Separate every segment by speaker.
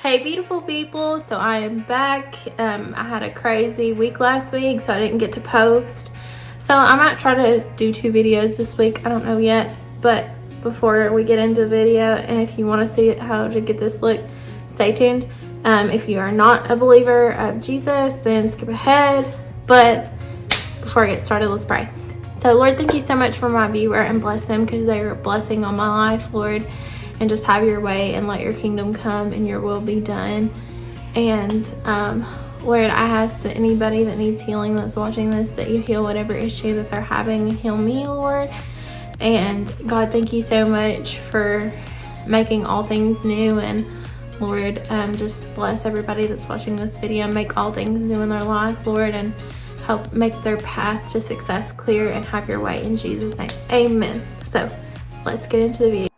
Speaker 1: Hey beautiful people, so I am back. I had a crazy week last week, so I didn't get to post. So I might try to do 2 videos this week, I don't know yet. But before we get into the video, and if you want to see how to get this look, stay tuned. If you are not a believer of Jesus, then skip ahead. But before I get started, let's pray. So Lord, thank you so much for my viewer, and bless them because they are a blessing on my life, Lord. And just have your way and let your kingdom come and your will be done. And Lord, I ask that anybody that needs healing that's watching this, that you heal whatever issue that they're having. Heal me, Lord. And God, thank you so much for making all things new. And Lord, just bless everybody that's watching this video. Make all things new in their life, Lord, and help make their path to success clear, and have your way in Jesus' name. Amen. So let's get into the video.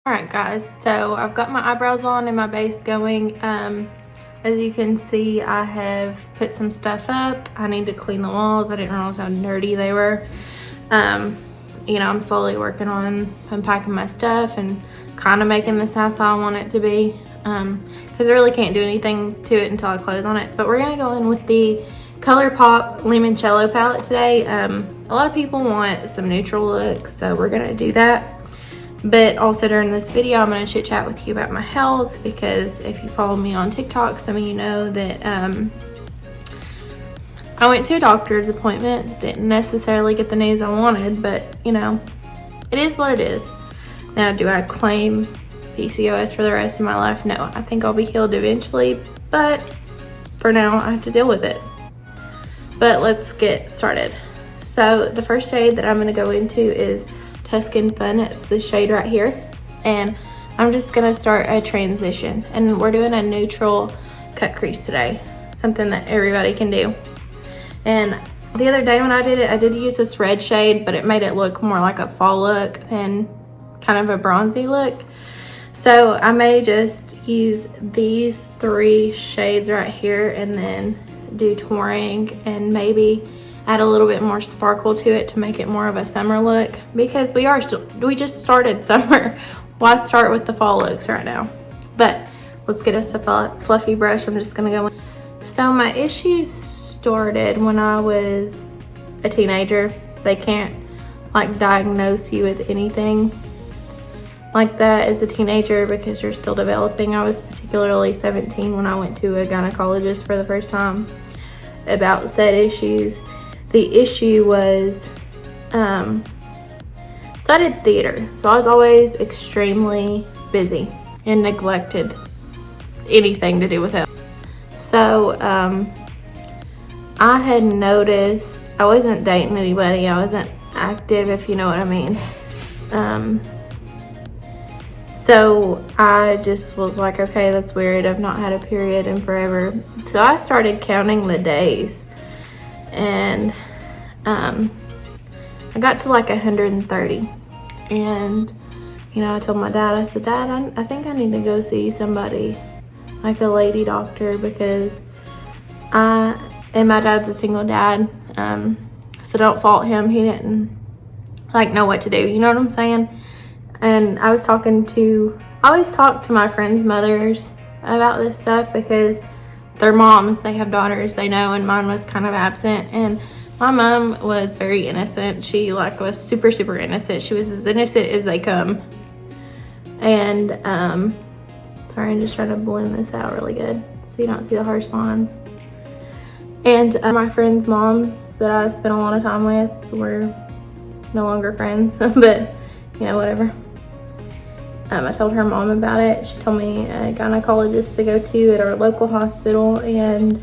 Speaker 1: Alright guys, so I've got my eyebrows on and my base going. As you can see, I have put some stuff up. I need to clean the walls. I didn't realize how nerdy they were. You know, I'm slowly working on unpacking my stuff and kind of making this house how I want it to be. Because I really can't do anything to it until I close on it. But we're going to go in with the ColourPop Limoncello palette today. A lot of people want some neutral looks, so we're going to do that. But also during this video, I'm going to chit chat with you about my health, because if you follow me on TikTok, some of you know that I went to a doctor's appointment. Didn't necessarily get the news I wanted, but you know, it is what it is. Now, do I claim PCOS for the rest of my life? No, I think I'll be healed eventually, but for now I have to deal with it. But let's get started. So the first shade that I'm going to go into is Tuscan Fun. It's this shade right here, and I'm just gonna start a transition, and we're doing a neutral cut crease today, something that everybody can do. And the other day when I did it, I did use this red shade, but it made it look more like a fall look than kind of a bronzy look. So I may just use these 3 shades right here and then do touring and maybe add a little bit more sparkle to it to make it more of a summer look, because we just started summer. Why start with the fall looks right now? But let's get us a fluffy brush. I'm just gonna go in. So my issues started when I was a teenager. They can't like diagnose you with anything like that as a teenager because you're still developing. I was particularly 17 when I went to a gynecologist for the first time about said issues. The issue was, so I did theater, so I was always extremely busy and neglected anything to do with it. So I had noticed I wasn't dating anybody. I wasn't active, if you know what I mean. So I just was like, okay, that's weird. I've not had a period in forever. So I started counting the days. And I got to like 130, and you know, I told my dad, I said, Dad, I think I need to go see somebody, like a lady doctor, because my dad's a single dad, so don't fault him. He didn't like know what to do, you know what I'm saying? And I always talk to my friends' mothers about this stuff, because their moms, they have daughters, they know, and mine was kind of absent. And my mom was very innocent. She like was super innocent. She was as innocent as they come. And sorry, I'm just trying to blend this out really good so you don't see the harsh lines. And my friends' moms that I spent a lot of time with were no longer friends, but you know, whatever. I told her mom about it. She told me a gynecologist to go to at our local hospital, and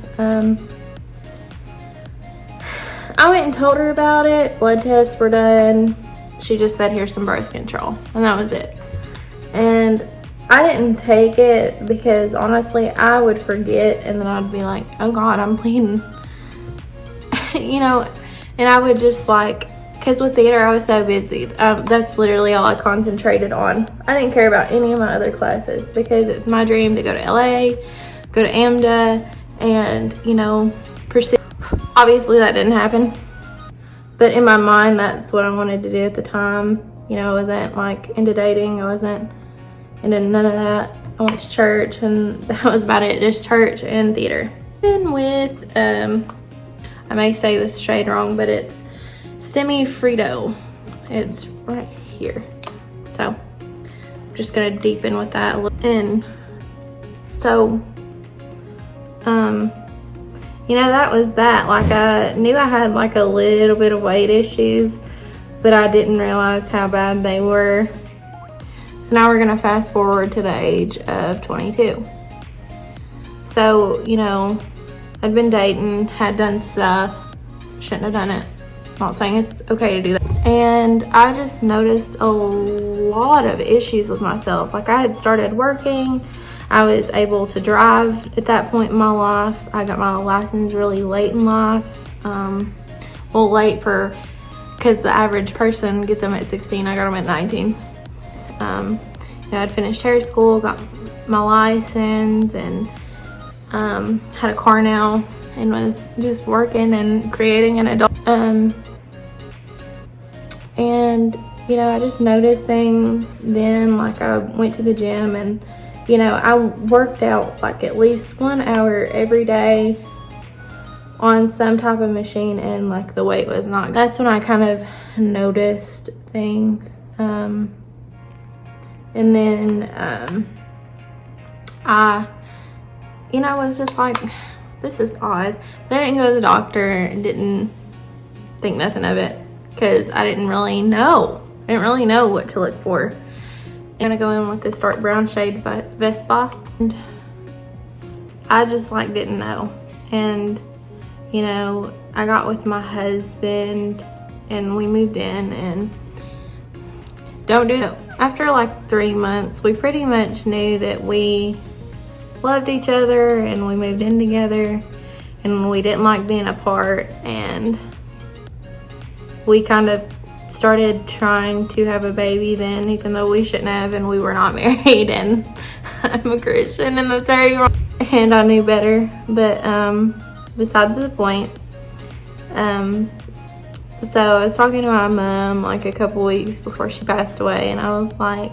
Speaker 1: I went and told her about it. Blood tests were done. She just said, here's some birth control, and that was it. And I didn't take it because honestly I would forget, and then I'd be like, oh God, I'm bleeding. You know, and I would just like, because with theater I was so busy. That's literally all I concentrated on. I didn't care about any of my other classes because it's my dream to go to LA, go to AMDA, and, you know, pursue. Obviously that didn't happen, but in my mind, that's what I wanted to do at the time. You know, I wasn't like into dating. I wasn't into none of that. I went to church and that was about it, just church and theater. And with, I may say this shade wrong, but it's semi-Frito. It's right here. So I'm just gonna deepen with that a little. And so, you know, that was that. Like, I knew I had like a little bit of weight issues, but I didn't realize how bad they were. So now we're gonna fast forward to the age of 22. So, you know, I'd been dating, had done stuff, shouldn't have done it. Not saying it's okay to do that. And I just noticed a lot of issues with myself. Like, I had started working. I was able to drive at that point in my life. I got my license really late in life. Well, late because the average person gets them at 16. I got them at 19. You know, I'd finished hair school, got my license, and had a car now, and was just working and creating an adult. And, you know, I just noticed things then. Like, I went to the gym and, you know, I worked out like at least 1 hour every day on some type of machine, and like the weight was not. That's when I kind of noticed things. And then I, you know, was just like, this is odd. But I didn't go to the doctor and didn't think nothing of it because I didn't really know. I didn't really know what to look for. I'm gonna go in with this dark brown shade by Vespa, and I just like didn't know. And, you know, I got with my husband and we moved in, and don't do it. After like 3 months, we pretty much knew that we loved each other and we moved in together, and we didn't like being apart, and we kind of started trying to have a baby then, even though we shouldn't have, and we were not married, and I'm a Christian and that's very wrong, and I knew better. But besides the point, so I was talking to my mom like a couple weeks before she passed away, and I was like,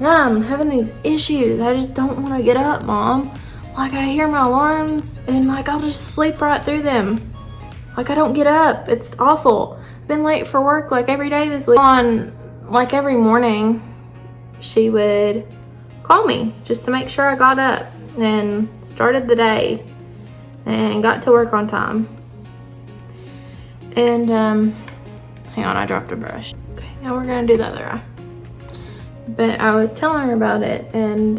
Speaker 1: Mom, I'm having these issues. I just don't want to get up, Mom. Like, I hear my alarms and like I'll just sleep right through them. Like, I don't get up. It's awful. Been late for work like every day this week. Like every morning she would call me just to make sure I got up and started the day and got to work on time. And hang on, I dropped a brush. Okay, now we're gonna do the other eye. But I was telling her about it, and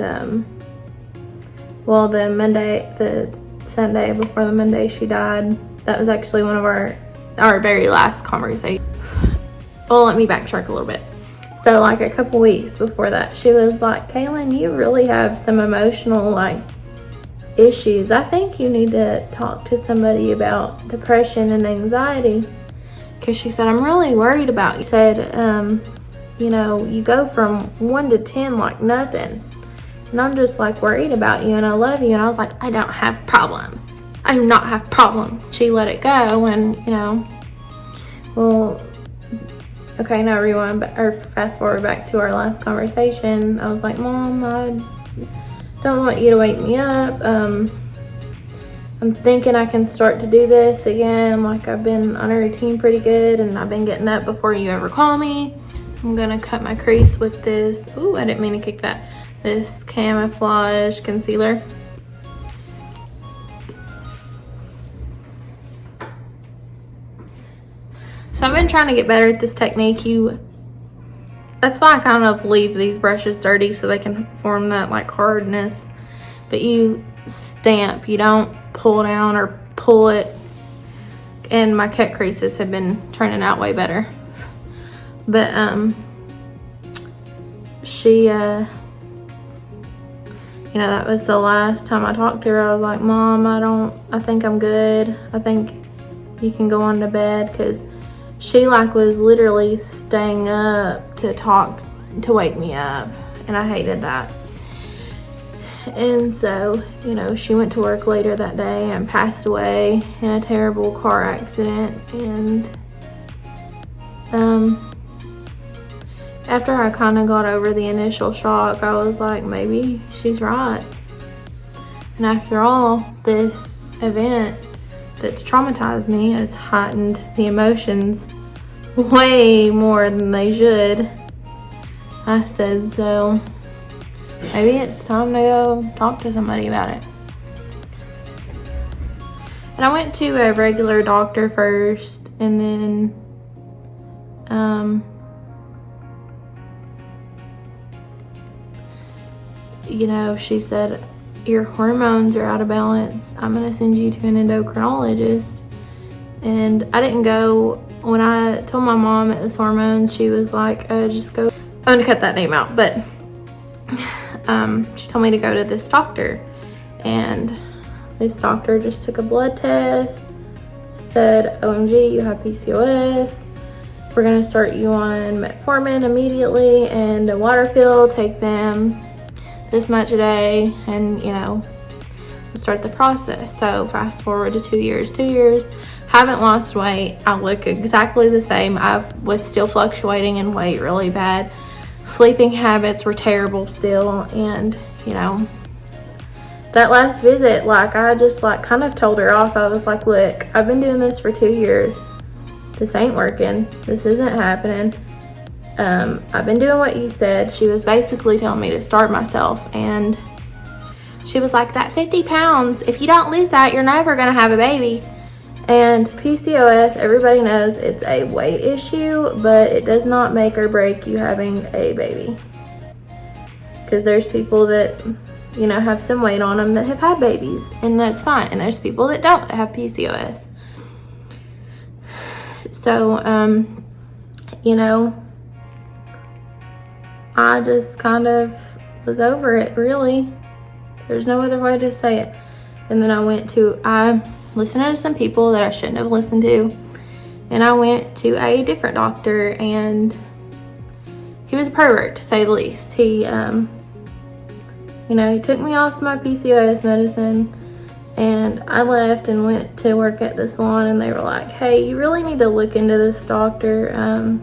Speaker 1: well, the Sunday before the Monday she died, that was actually one of our very last conversation. Well, let me backtrack a little bit. So like a couple weeks before that, she was like, Kaylin, you really have some emotional like issues. I think you need to talk to somebody about depression and anxiety. Because she said, I'm really worried about you. She said, you know, you go from 1 to 10 like nothing. And I'm just like worried about you, and I love you. And I was like, I don't have problems. I do not have problems. She let it go, and, you know, well, okay, now rewind, or fast forward back to our last conversation. I was like, Mom, I don't want you to wake me up. I'm thinking I can start to do this again. Like, I've been on a routine pretty good, and I've been getting up before you ever call me. I'm gonna cut my crease with this. Ooh, I didn't mean to kick that. This camouflage concealer. So I've been trying to get better at this technique. That's why I kind of leave these brushes dirty, so they can form that like hardness. But you stamp, you don't pull down or pull it. And my cut creases have been turning out way better. But she, you know, that was the last time I talked to her. I was like, Mom, I think I'm good. I think you can go on to bed, because she like was literally staying up to wake me up, and I hated that. And so, you know, she went to work later that day and passed away in a terrible car accident. And after I kind of got over the initial shock, I was like, maybe she's right. And after all, this event that's traumatized me has heightened the emotions way more than they should. I said, so maybe it's time to go talk to somebody about it. And I went to a regular doctor first, and then you know, she said, your hormones are out of balance. I'm gonna send you to an endocrinologist. And I didn't go. When I told my mom it was hormones, she was like, just go. I'm gonna cut that name out, but she told me to go to this doctor. And this doctor just took a blood test, said, OMG, you have PCOS. We're gonna start you on metformin immediately and a water pill, take them this much a day, and you know, start the process. So fast forward to 2 years. 2 years, haven't lost weight. I look exactly the same. I was still fluctuating in weight really bad. Sleeping habits were terrible still. And you know, that last visit, like, I just like kind of told her off. I was like, look, I've been doing this for 2 years. This ain't working. This isn't happening. I've been doing what you said. She was basically telling me to starve myself, and she was like, that 50 pounds, if you don't lose that, you're never gonna have a baby. And PCOS, everybody knows it's a weight issue, but it does not make or break you having a baby. Because there's people that, you know, have some weight on them that have had babies, and that's fine. And there's people that don't, that have PCOS. So, you know, I just kind of was over it, really. There's no other way to say it. And then I listened to some people that I shouldn't have listened to. And I went to a different doctor, and he was a pervert, to say the least. He, you know, he took me off my PCOS medicine, and I left and went to work at the salon, and they were like, hey, you really need to look into this doctor.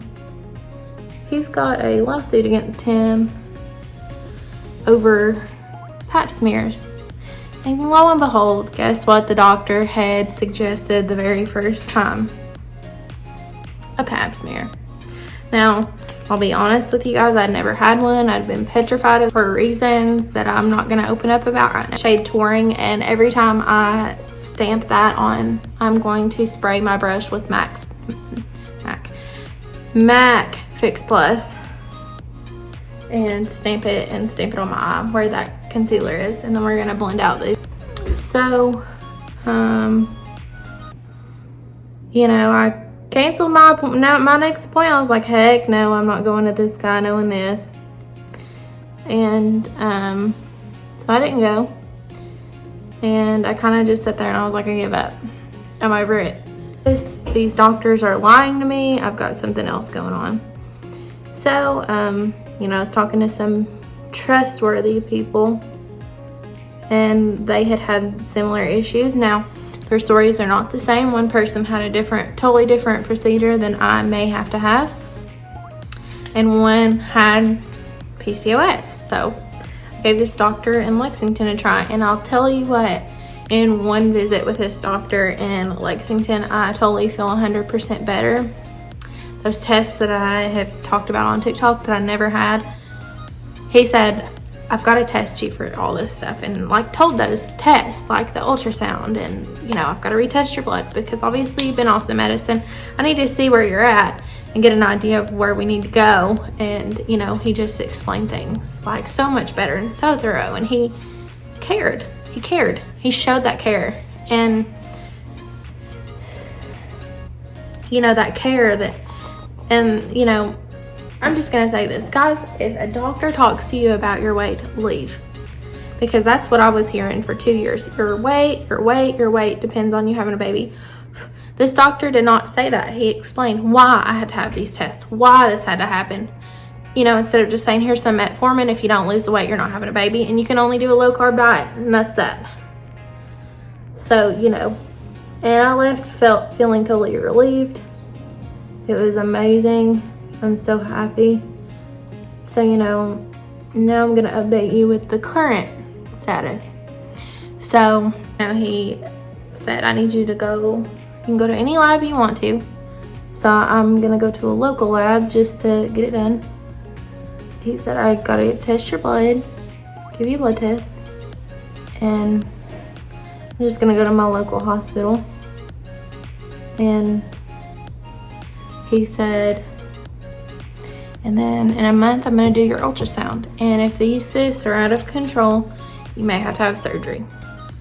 Speaker 1: He's got a lawsuit against him over pap smears. And lo and behold, guess what the doctor had suggested the very first time? A pap smear. Now, I'll be honest with you guys, I'd never had one. I'd been petrified for reasons that I'm not gonna open up about right now. Shade touring, and every time I stamp that on, I'm going to spray my brush with MAC Fix Plus and stamp it on my eye where that concealer is, and then we're gonna blend out these. So, you know, I canceled my next appointment. I was like, heck no, I'm not going to this guy knowing this. And so I didn't go, and I kind of just sat there and I was like, I give up. I'm over it. These doctors are lying to me. I've got something else going on. So, you know, I was talking to some trustworthy people, and they had similar issues. Now, their stories are not the same. One person had a totally different procedure than I may have to have, and one had PCOS. So I gave this doctor in Lexington a try, and I'll tell you what, in one visit with this doctor in Lexington, I totally feel 100% better. Those tests that I have talked about on TikTok that I never had, he said, I've got to test you for all this stuff, and like told those tests, like the ultrasound, and you know, I've got to retest your blood because obviously you've been off the medicine. I need to see where you're at and get an idea of where we need to go. And you know, he just explained things like so much better and so thorough, and he cared. He showed that care, and you know, that care that, and you know, I'm just gonna say this, guys, if a doctor talks to you about your weight, leave. Because that's what I was hearing for 2 years. Your weight depends on you having a baby. This doctor did not say that. He explained why I had to have these tests, why this had to happen. you know, instead of just saying, here's some metformin, if you don't lose the weight, you're not having a baby, and you can only do a low carb diet, and that's that. So, you know, and I left feeling totally relieved. It was amazing. I'm so happy. So, you know, now I'm gonna update you with the current status. So, you know, he said, I need you to go, you can go to any lab you want to. So I'm gonna go to a local lab just to get it done. He said, I gotta test your blood, give you a blood test, and I'm just gonna go to my local hospital. And he said, and then in a month I'm gonna do your ultrasound, and if these cysts are out of control, you may have to have surgery.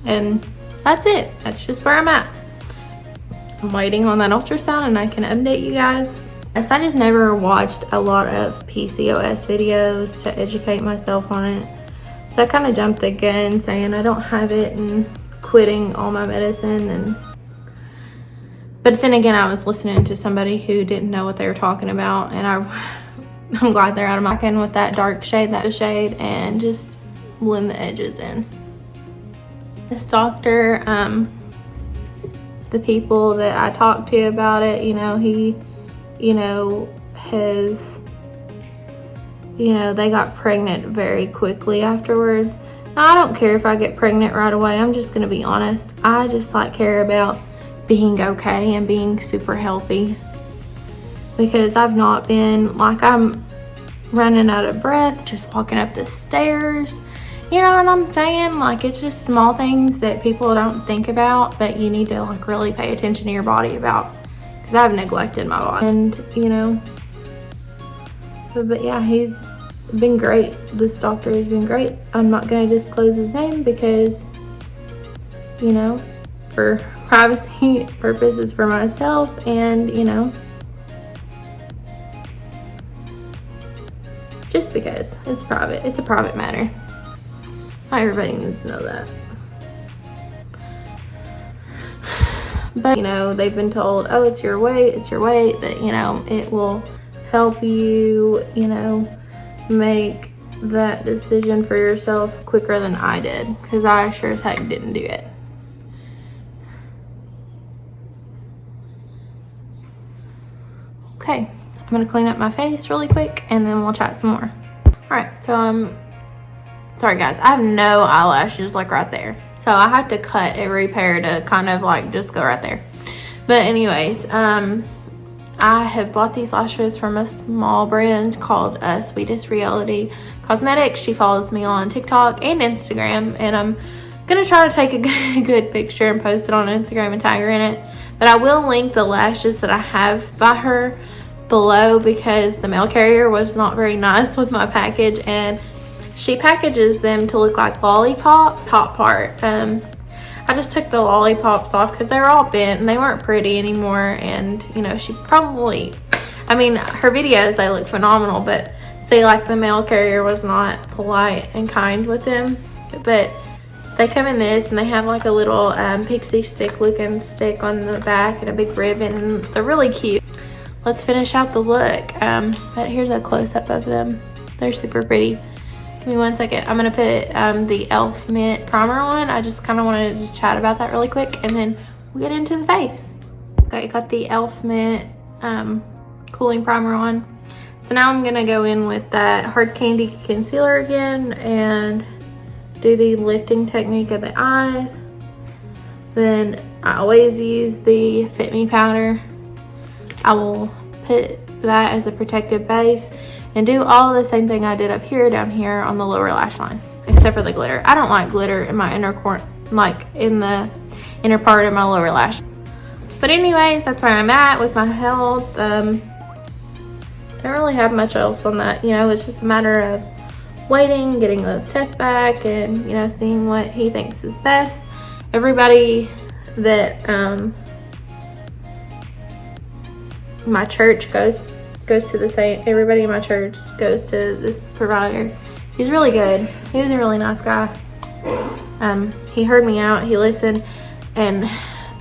Speaker 1: And that's it. That's just where I'm at. I'm waiting on that ultrasound and I can update you guys. I just never watched a lot of PCOS videos to educate myself on it. So I kind of jumped the gun saying I don't have it and quitting all my medicine. But then again, I was listening to somebody who didn't know what they were talking about, and I'm glad they're out of my skin with that dark shade, and just blend the edges in. This doctor, the people that I talked to about it, you know, he, you know, has, you know, they got pregnant very quickly afterwards. Now, I don't care if I get pregnant right away. I'm just gonna be honest. I just like care about being okay and being super healthy, because I've not been, like, I'm running out of breath just walking up the stairs. You know what I'm saying? Like, it's just small things that people don't think about, but you need to, like, really pay attention to your body about, because I've neglected my body. And, you know, but yeah, he's been great. This doctor has been great. I'm not going to disclose his name because, you know, for privacy purposes for myself, and, you know, just because it's private. It's a private matter. Not everybody needs to know that. But, you know, they've been told, oh, it's your weight, that, you know, it will help you, you know, make that decision for yourself quicker than I did, because I sure as heck didn't do it. Okay, I'm gonna clean up my face really quick and then we'll chat some more. All right, so sorry guys, I have no eyelashes like right there. So I have to cut every pair to kind of like just go right there. But anyways, I have bought these lashes from a small brand called Sweetest Reality Cosmetics. She follows me on TikTok and Instagram, and I'm gonna try to take a good picture and post it on Instagram and tag her in it. But I will link the lashes that I have by her below, because the mail carrier was not very nice with my package, and she packages them to look like lollipops. Top part, I just took the lollipops off because they were all bent and they weren't pretty anymore. And, you know, she probably, I mean, her videos, they look phenomenal, but see, like, the mail carrier was not polite and kind with them. But they come in this, and they have like a little pixie stick looking stick on the back and a big ribbon, and they're really cute. Let's finish out the look. But here's a close-up of them. They're super pretty. Give me 1 second. I'm gonna put the e.l.f. Mint primer on. I just kind of wanted to chat about that really quick, and then we'll get into the face. Okay, got the e.l.f. Mint cooling primer on. So now I'm gonna go in with that Hard Candy concealer again and do the lifting technique of the eyes. Then I always use the Fit Me powder. I will put that as a protective base and do all the same thing I did up here, down here on the lower lash line, except for the glitter. I don't like glitter in my inner corner, like in the inner part of my lower lash. But anyways, that's where I'm at with my health. Don't really have much else on that. You know, it's just a matter of waiting, getting those tests back, and, you know, seeing what he thinks is best. Everybody that my church goes to the same, everybody in my church goes to this provider. He's really good. He was a really nice guy. He heard me out, he listened, and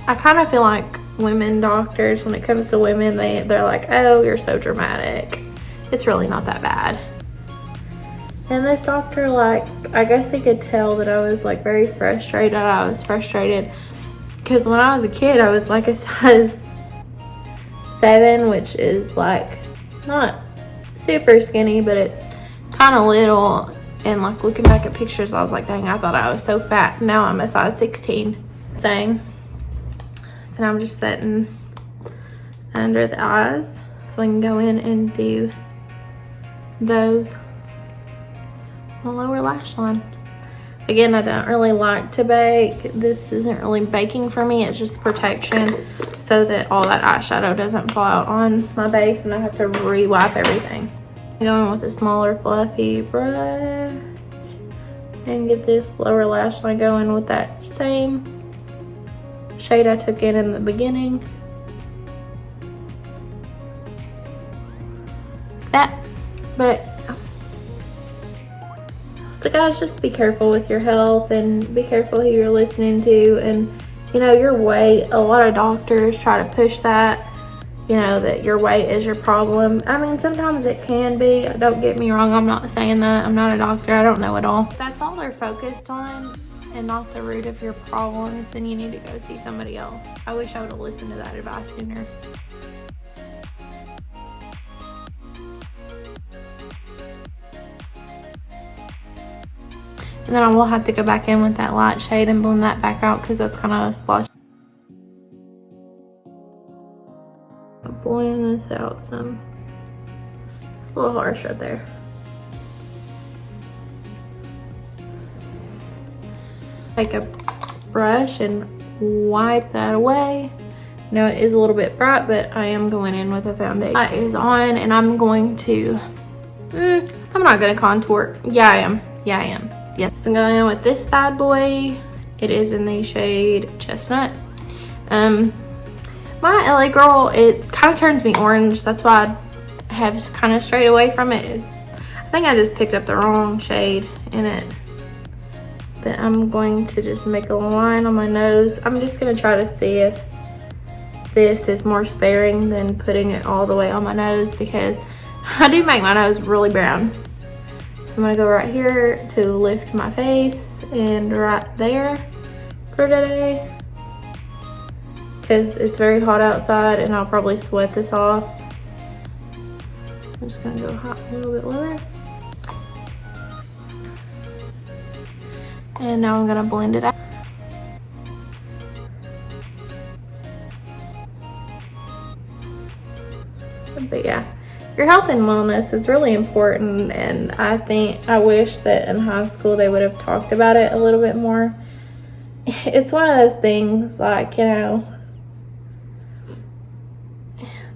Speaker 1: I kind of feel like women doctors, when it comes to women, they're like, oh, you're so dramatic, it's really not that bad. And this doctor, like, I guess he could tell that I was like very frustrated. I was frustrated because when I was a kid, I was like a size 7, which is like not super skinny, but it's kind of little. And like looking back at pictures, I was like, dang, I thought I was so fat. Now I'm a size 16 thing. So now I'm just setting under the eyes so I can go in and do those on the lower lash line. Again, I don't really like to bake. This isn't really baking for me. It's just protection so that all that eyeshadow doesn't fall out on my base and I have to re-wipe everything. Going with a smaller fluffy brush and get this lower lash line going with that same shade I took in the beginning. But so guys, just be careful with your health and be careful who you're listening to, and you know, your weight. A lot of doctors try to push that, you know, that your weight is your problem. I mean, sometimes it can be, don't get me wrong, I'm not saying that. I'm not a doctor, I don't know it all. If that's all they're focused on and not the root of your problems, then you need to go see somebody else. I wish I would have listened to that advice sooner. And then I will have to go back in with that light shade and blend that back out because that's kind of a splotch. Blend this out some. It's a little harsh right there. Take a brush and wipe that away. Now it is a little bit bright, but I am going in with a foundation. Light is on and I'm going to, I'm not going to contour. Yeah, I am. Yes, I'm going in with this bad boy. It is in the shade Chestnut. My LA Girl, it kind of turns me orange. That's why I have kind of strayed away from it. I think I just picked up the wrong shade in it. But I'm going to just make a line on my nose. I'm just going to try to see if this is more sparing than putting it all the way on my nose, because I do make my nose really brown. I'm gonna go right here to lift my face and right there for today because it's very hot outside and I'll probably sweat this off. I'm just gonna go hot a little bit lower. And now I'm gonna blend it out. But yeah. Your health and wellness is really important, and I wish that in high school they would have talked about it a little bit more. It's one of those things, like, you know,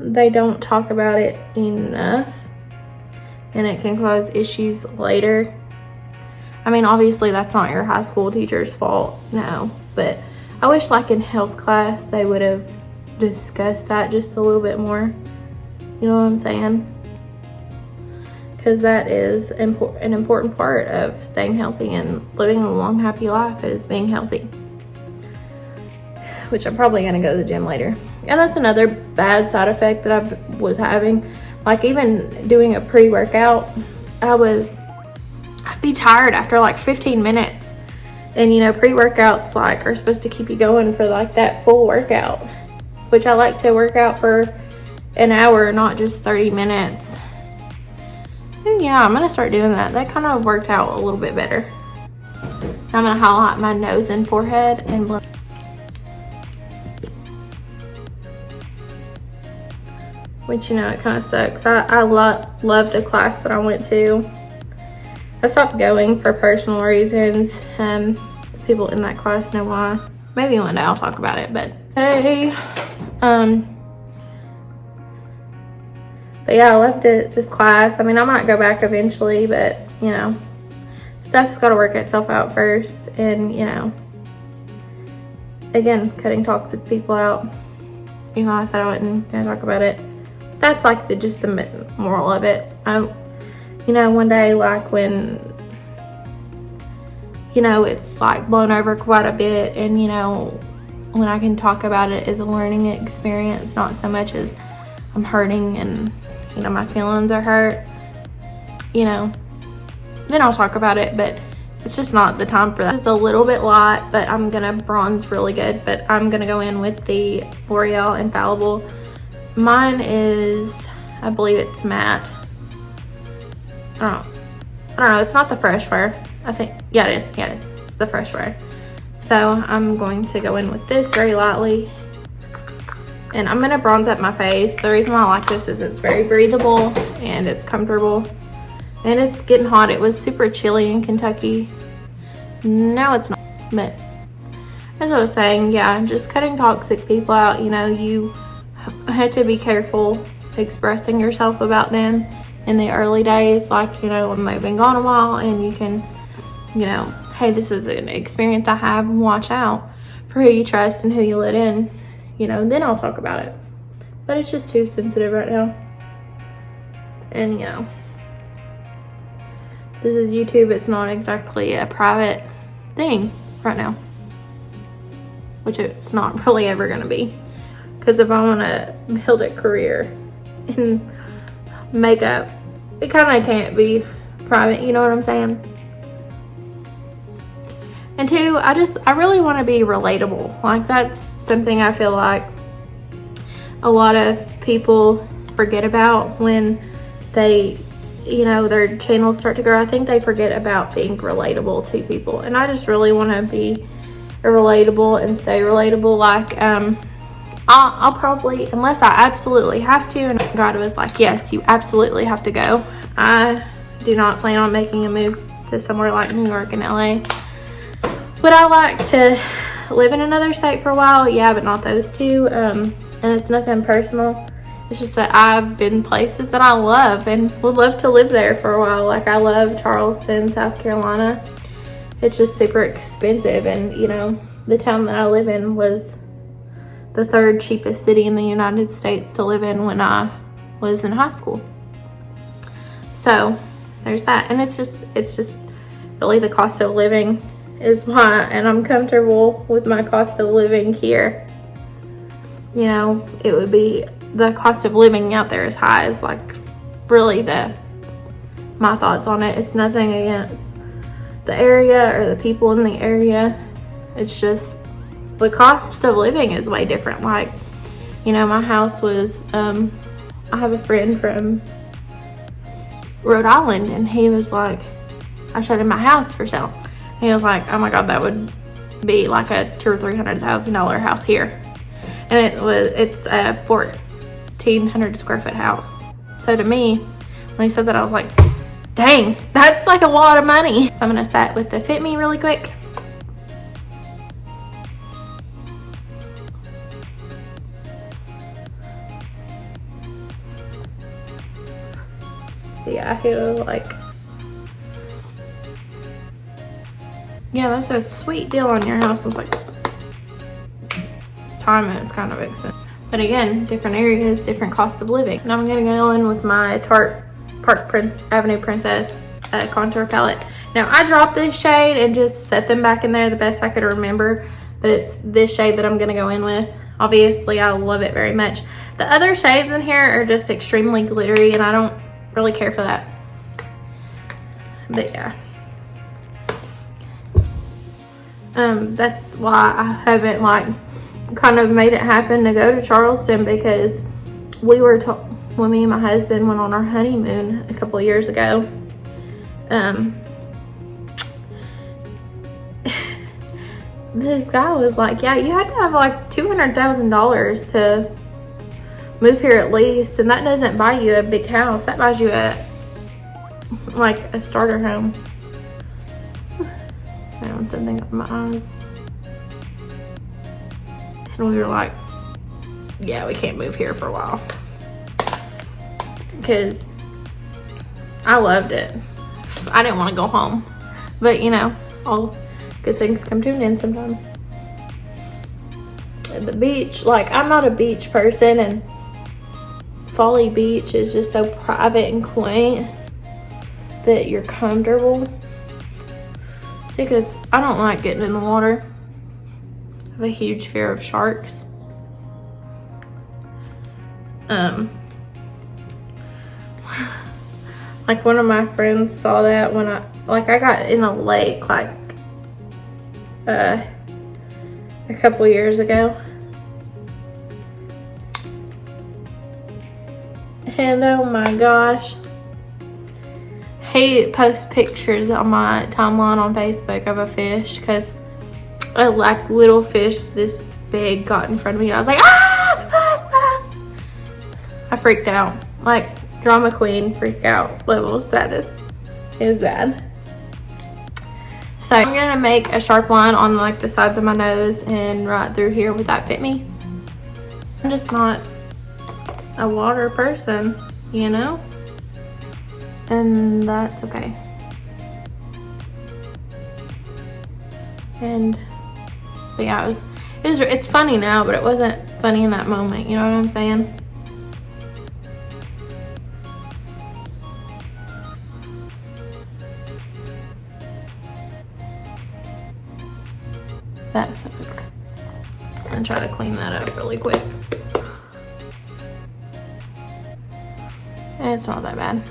Speaker 1: they don't talk about it enough and it can cause issues later. I mean, obviously that's not your high school teacher's fault, no, but I wish like in health class they would have discussed that just a little bit more. You know what I'm saying? Because that is an important part of staying healthy and living a long, happy life is being healthy. Which I'm probably going to go to the gym later. And that's another bad side effect that I was having. Like even doing a pre-workout, I'd be tired after like 15 minutes. And you know, pre-workouts like are supposed to keep you going for like that full workout. Which I like to work out for an hour, not just 30 minutes. And yeah, I'm gonna start doing that. That kind of worked out a little bit better. I'm gonna highlight my nose and forehead and blend. Which, you know, it kind of sucks. I loved a class that I went to. I stopped going for personal reasons. People in that class know why. Maybe one day I'll talk about it, but hey. But yeah, I left this class. I mean, I might go back eventually, but you know, stuff's got to work itself out first. And you know, again, cutting toxic people out. You know, I said I wasn't gonna talk about it. That's like just the moral of it. You know, one day, like when, you know, it's like blown over quite a bit, and you know, when I can talk about it as a learning experience, not so much as I'm hurting and you know, my feelings are hurt, you know, then I'll talk about it, but it's just not the time for that. It's a little bit light, but I'm gonna bronze really good, but I'm gonna go in with the L'Oreal Infallible. Mine is, I believe it's matte. I don't know, it's not the Fresh Wear. I think, yeah it is, it's the Fresh Wear. So I'm going to go in with this very lightly. And I'm gonna bronze up my face. The reason why I like this is it's very breathable and it's comfortable. And it's getting hot. It was super chilly in Kentucky. No, it's not, but as I was saying, yeah, just cutting toxic people out. You know, you have to be careful expressing yourself about them in the early days, like, you know, when they've been gone a while, and you can, you know, hey, this is an experience I have, and watch out for who you trust and who you let in, you know, then I'll talk about it. But it's just too sensitive right now. And, you know, this is YouTube. It's not exactly a private thing right now, which it's not really ever going to be. Because if I want to build a career in makeup, it kind of can't be private, you know what I'm saying? And two, I really want to be relatable. Like, that's something I feel like a lot of people forget about when they, you know, their channels start to grow. I think they forget about being relatable to people. And I just really want to be relatable and stay relatable. Like, I'll probably, unless I absolutely have to, and God was like, yes, you absolutely have to go. I do not plan on making a move to somewhere like New York and LA. Would I like to live in another state for a while? Yeah, but not those two. And it's nothing personal. It's just that I've been places that I love and would love to live there for a while. Like, I love Charleston, South Carolina. It's just super expensive. And, you know, the town that I live in was the third cheapest city in the United States to live in when I was in high school. So there's that. And it's just really the cost of living is why, and I'm comfortable with my cost of living here. You know, it would be, the cost of living out there is high, is like really my thoughts on it. It's nothing against the area or the people in the area. It's just the cost of living is way different. Like, you know, my house was, I have a friend from Rhode Island, and he was like, I showed him my house for sale. And he was like, oh my God, that would be like a $200,000 or $300,000 house here. And it's a 1,400 square foot house. So to me, when he said that, I was like, dang, that's like a lot of money. So I'm gonna set with the Fit Me really quick. Yeah, I feel like, yeah, that's a sweet deal on your house. It's like, time is kind of expensive. But again, different areas, different costs of living. Now I'm gonna go in with my Tarte Avenue Princess contour palette. Now I dropped this shade and just set them back in there the best I could remember, but it's this shade that I'm gonna go in with. Obviously, I love it very much. The other shades in here are just extremely glittery, and I don't really care for that. But yeah. That's why I haven't like kind of made it happen to go to Charleston, because we were when me and my husband went on our honeymoon a couple of years ago, this guy was like, yeah, you had to have like $200,000 to move here at least, and that doesn't buy you a big house, that buys you like a starter home. I want something up in my eyes. And we were like, yeah, we can't move here for a while, because I loved it. I didn't want to go home, but you know, all good things come to an end sometimes. At the beach, like, I'm not a beach person, and Folly Beach is just so private and quaint that you're comfortable. See, because I don't like getting in the water. I have a huge fear of sharks. Like one of my friends saw that when I got in a lake like a couple years ago. And oh my gosh, he posts pictures on my timeline on Facebook of a fish because a like little fish this big got in front of me and I was like, ah, ah, ah. I freaked out, like drama queen freak out levels. That is bad. So I'm gonna make a sharp line on like the sides of my nose and right through here. Would that fit me? I'm just not a water person, you know, and that's okay. And but yeah, it's funny now, but it wasn't funny in that moment, you know what I'm saying? That sucks. I'm gonna try to clean that up really quick. It's not that bad. I'm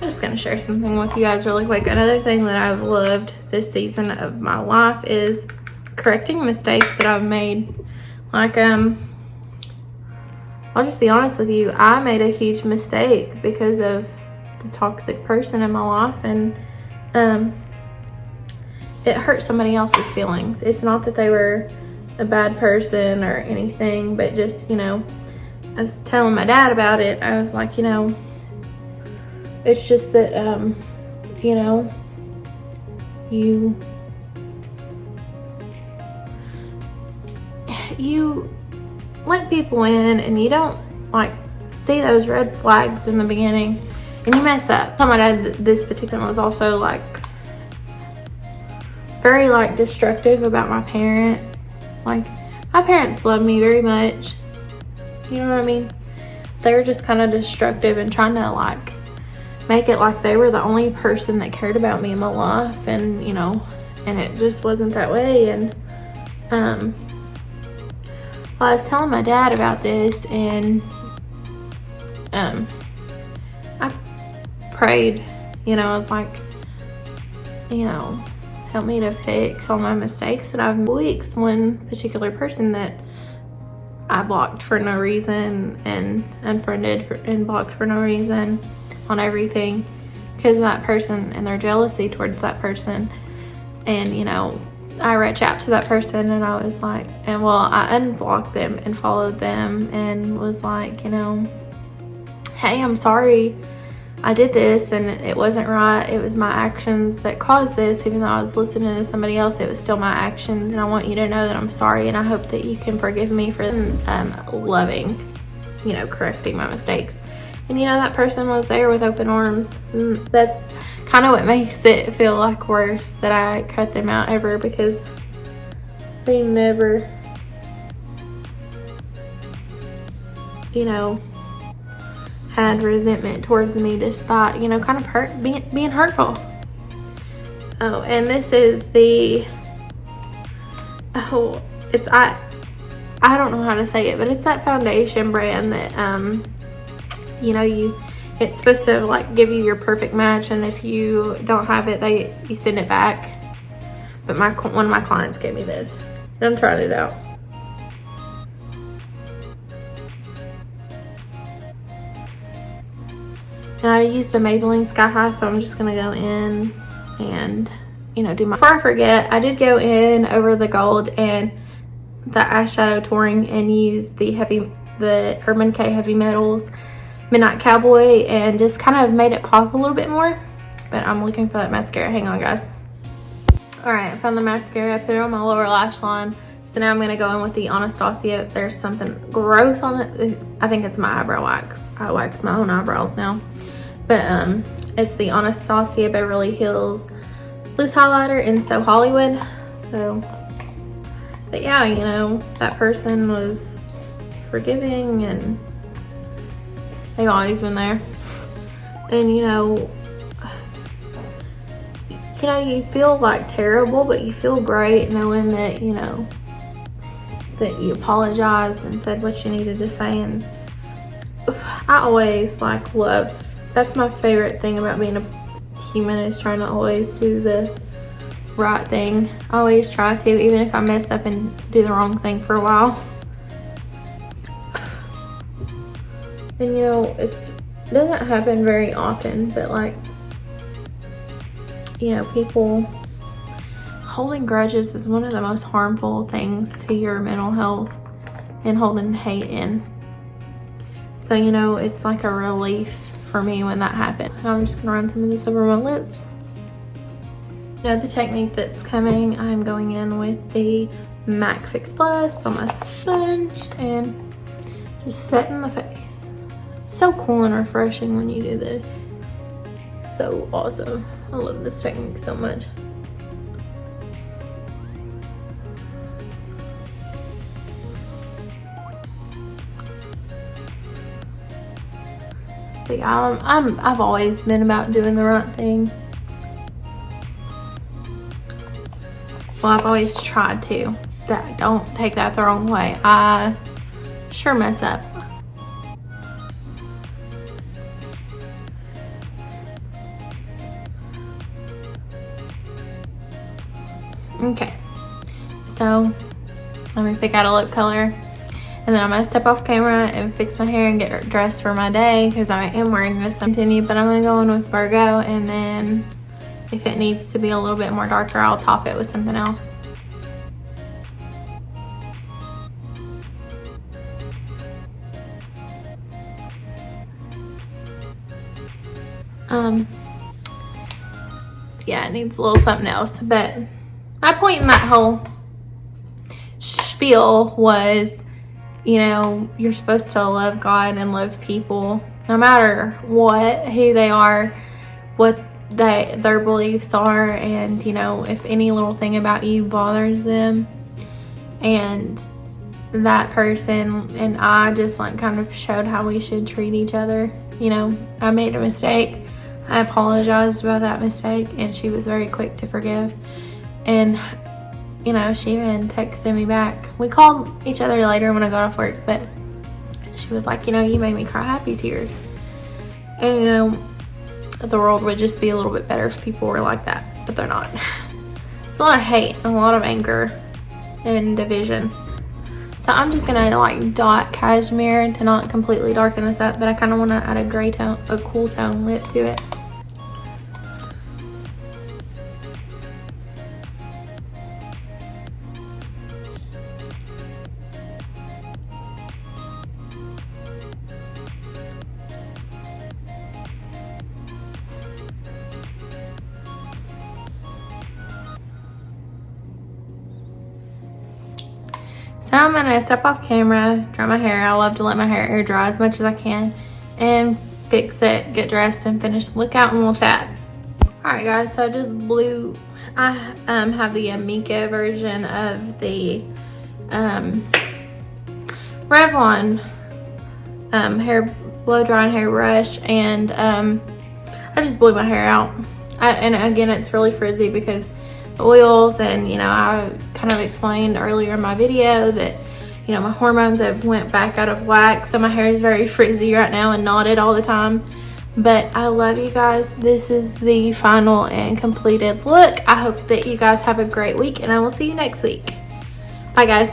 Speaker 1: just gonna share something with you guys really quick. Another thing that I've loved this season of my life is correcting mistakes that I've made. Like, I'll just be honest with you. I made a huge mistake because of the toxic person in my life, and it hurt somebody else's feelings. It's not that they were a bad person or anything, but just, you know, I was telling my dad about it. I was like, you know, it's just that, you know, you let people in and you don't like see those red flags in the beginning and you mess up. My dad, this particular one was also like very like destructive about my parents. Like my parents love me very much, you know what I mean? They were just kind of destructive and trying to like make it like they were the only person that cared about me in my life, and you know, and it just wasn't that way. And I was telling my dad about this, and I prayed, you know, I was like, you know, help me to fix all my mistakes that I've made. Weeks, one particular person that I blocked for no reason and unfriended and blocked for no reason on everything because of that person and their jealousy towards that person. And you know, I reached out to that person and I was like, and well, I unblocked them and followed them and was like, you know, hey, I'm sorry I did this and it wasn't right. It was my actions that caused this. Even though I was listening to somebody else, it was still my actions, and I want you to know that I'm sorry, and I hope that you can forgive me for loving, you know, correcting my mistakes. And you know, that person was there with open arms. And that's kind of what makes it feel like worse that I cut them out ever, because they never, you know, had resentment towards me despite, you know, kind of being hurtful. Oh, and this is the, it's, I don't know how to say it, but it's that foundation brand that, you know, it's supposed to like give you your perfect match, and if you don't have it, you send it back. But one of my clients gave me this, and I'm trying it out. And I use the Maybelline Sky High, so I'm just gonna go in and, you know, do my, before I forget, I did go in over the gold and the eyeshadow touring and use the Urban Decay Heavy Metals Midnight Cowboy and just kind of made it pop a little bit more. But I'm looking for that mascara. Hang on, guys. All right, I found the mascara. I put it on my lower lash line. So now I'm gonna go in with the Anastasia. There's something gross on it. I think it's my eyebrow wax. I wax my own eyebrows now. But it's the Anastasia Beverly Hills Loose Highlighter in So Hollywood. So, but yeah, you know, that person was forgiving and they've always been there. And you know, you feel like terrible, but you feel great knowing that, you know, that you apologized and said what you needed to say. And I always like love That's my favorite thing about being a human, is trying to always do the right thing. I always try to, even if I mess up and do the wrong thing for a while. And you know, it doesn't happen very often, but like, you know, people holding grudges is one of the most harmful things to your mental health, and holding hate in. So, you know, it's like a relief for me when that happens. I'm just gonna run some of this over my lips. Now the technique that's coming, I'm going in with the MAC Fix Plus on my sponge and just setting the face. It's so cool and refreshing when you do this. It's so awesome. I love this technique so much. But yeah, I've always been about doing the right thing. Well, I've always tried to. Don't take that the wrong way. I sure mess up. Okay, so let me pick out a lip color. And then I'm gonna step off camera and fix my hair and get dressed for my day, because I am wearing this. Continue, but I'm gonna go in with Virgo, and then if it needs to be a little bit more darker, I'll top it with something else. Yeah, it needs a little something else, but my point in that whole spiel was, you know, you're supposed to love God and love people no matter what, who they are, what their beliefs are, and you know, if any little thing about you bothers them. And that person and I just like kind of showed how we should treat each other. You know, I made a mistake. I apologized about that mistake, and she was very quick to forgive. And you know, she even texted me back. We called each other later when I got off work, but she was like, you know, you made me cry happy tears. And you know, the world would just be a little bit better if people were like that, but they're not. It's a lot of hate, a lot of anger, and division. So I'm just gonna like dot cashmere to not completely darken this up, but I kind of want to add a gray tone, a cool tone lip to it. So I'm gonna step off camera, dry my hair. I love to let my hair air dry as much as I can, and fix it, get dressed, and finish the look out, and we'll chat. Alright guys, so I just blew, I have the Amika version of the Revlon hair blow drying hair brush, and I just blew my hair out. And again, it's really frizzy because oils, and you know, I kind of explained earlier in my video that, you know, my hormones have went back out of whack, so my hair is very frizzy right now and knotted all the time. But I love you guys. This is the final and completed look. I hope that you guys have a great week, and I will see you next week. Bye guys.